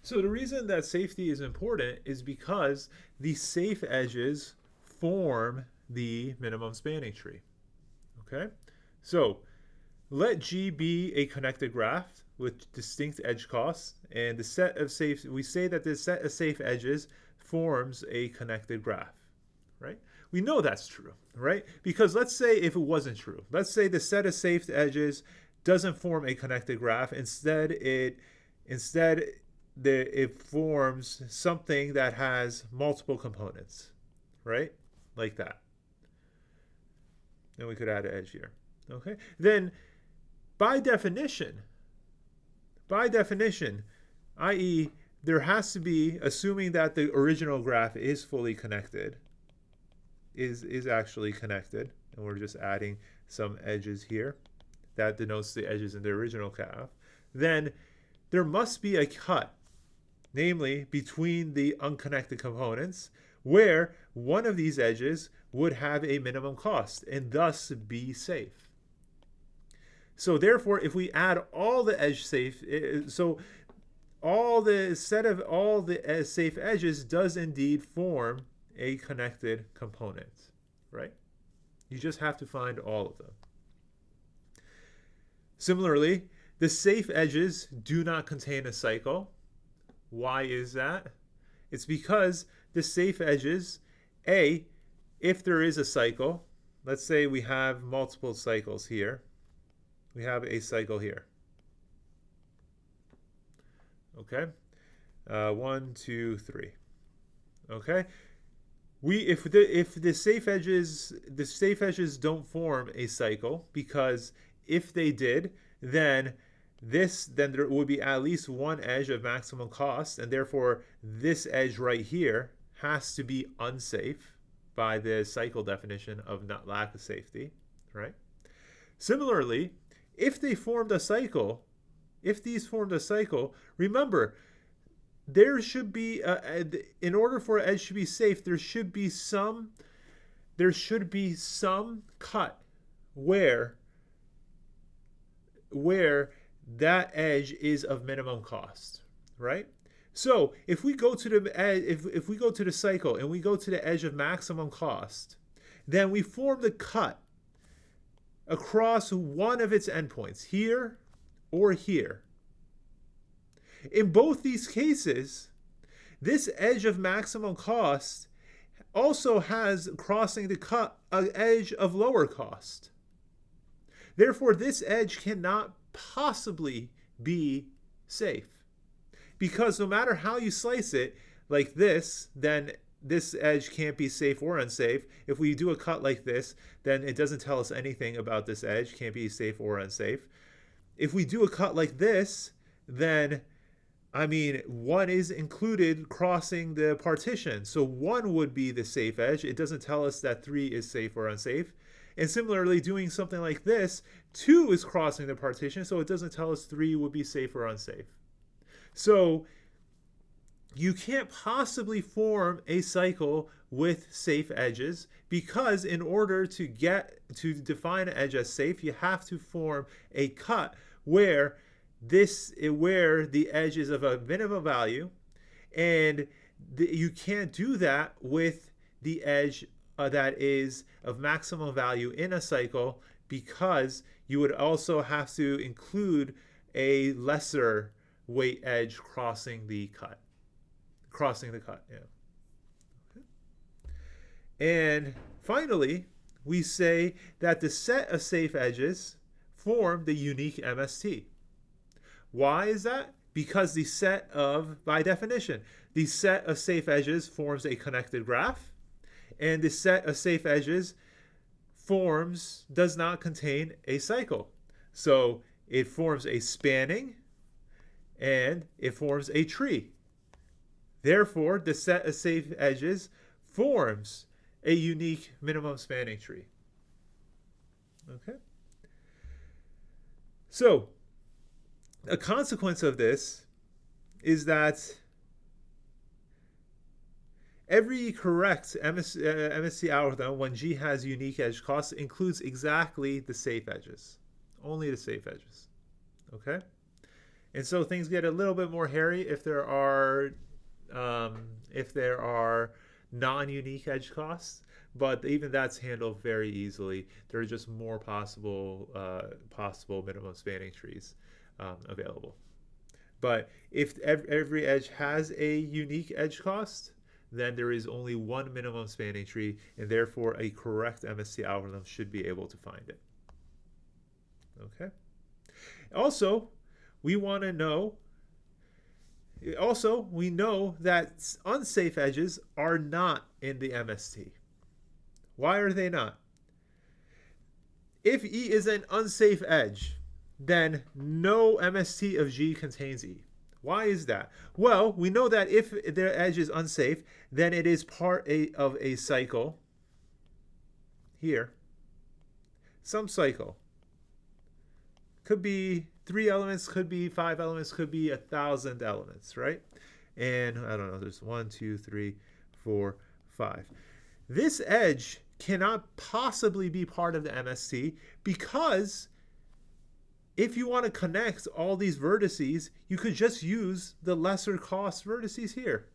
So the reason that safety is important is because the safe edges form the minimum spanning tree. Okay? So let G be a connected graph with distinct edge costs, and the set of safe, we say that this set of safe edges forms a connected graph, right? We know that's true, right? Because let's say if it wasn't true, let's say the set of safe edges doesn't form a connected graph. Instead it forms something that has multiple components, right? Like that. And we could add an edge here. Okay? Then by definition, by definition, i.e., there has to be, assuming that the original graph is fully connected, is actually connected, and we're just adding some edges here that denotes the edges in the original graph, then there must be a cut, namely between the unconnected components, where one of these edges would have a minimum cost and thus be safe. So therefore, if we add all the edge safe, so all the set of all the safe edges does indeed form a connected component, right? You just have to find all of them. Similarly, the safe edges do not contain a cycle. Why is that? It's because the safe edges, if there is a cycle, let's say we have multiple cycles here. We have a cycle here. Okay, 1, 2, 3. Okay, if the safe edges don't form a cycle, because if they did, then there would be at least one edge of maximum cost, and therefore this edge right here has to be unsafe by the cycle definition of not lack of safety, right? Similarly, if these formed a cycle, remember, there should be in order for an edge to be safe, there should be some cut where that edge is of minimum cost, right? So if we go to if we go to the cycle and we go to the edge of maximum cost, then we form the cut across one of its endpoints, here or here. In both these cases, this edge of maximum cost also has, crossing the cut, an edge of lower cost. Therefore, this edge cannot possibly be safe, because no matter how you slice it, like this, then this edge can't be safe or unsafe. If we do a cut like this, then it doesn't tell us anything about this edge, can't be safe or unsafe. If we do a cut like this, then, I mean, 1 is included crossing the partition. So 1 would be the safe edge. It doesn't tell us that 3 is safe or unsafe. And similarly, doing something like this, 2 is crossing the partition, so it doesn't tell us 3 would be safe or unsafe. So you can't possibly form a cycle with safe edges, because in order to define an edge as safe, you have to form a cut where the edge is of a minimum value, and you can't do that with the edge that is of maximum value in a cycle, because you would also have to include a lesser weight edge crossing the cut. Yeah. Okay. And finally, we say that the set of safe edges form the unique MST. Why is that? Because by definition, the set of safe edges forms a connected graph, and the set of safe edges does not contain a cycle. So it forms a spanning, and it forms a tree. Therefore, the set of safe edges forms a unique minimum spanning tree. Okay? So, a consequence of this is that every correct MST algorithm, when G has unique edge costs, includes exactly the safe edges. Only the safe edges. Okay? And so things get a little bit more hairy if there are non-unique edge costs, but even that's handled very easily. There are just more possible minimum spanning trees available. But if every edge has a unique edge cost, then there is only one minimum spanning tree, and therefore a correct MST algorithm should be able to find it. Okay. Also, we want to know. Also, we know that unsafe edges are not in the MST. Why are they not? If E is an unsafe edge, then no MST of G contains E. Why is that? Well, we know that if the edge is unsafe, then it is part of a cycle here. Some cycle. Could be 3 elements, could be 5 elements, could be 1,000 elements, right? And I don't know, there's 1, 2, 3, 4, 5. This edge cannot possibly be part of the MST because if you want to connect all these vertices, you could just use the lesser cost vertices here.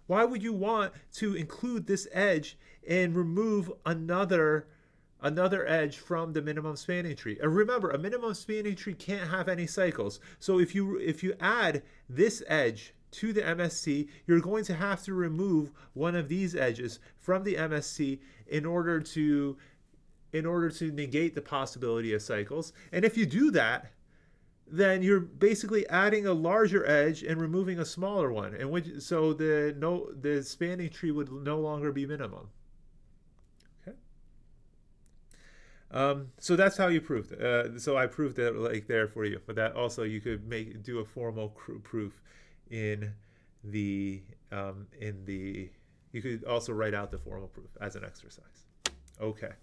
Why would you want to include this edge and remove another edge from the minimum spanning tree? And remember, a minimum spanning tree can't have any cycles. So if you add this edge to the MST, you're going to have to remove one of these edges from the MST in order to negate the possibility of cycles. And if you do that, then you're basically adding a larger edge and removing a smaller one, and so the spanning tree would no longer be minimum. Okay. So that's how you proved it. So I proved it like there for you, but that also you could do a formal proof in the you could also write out the formal proof as an exercise. Okay.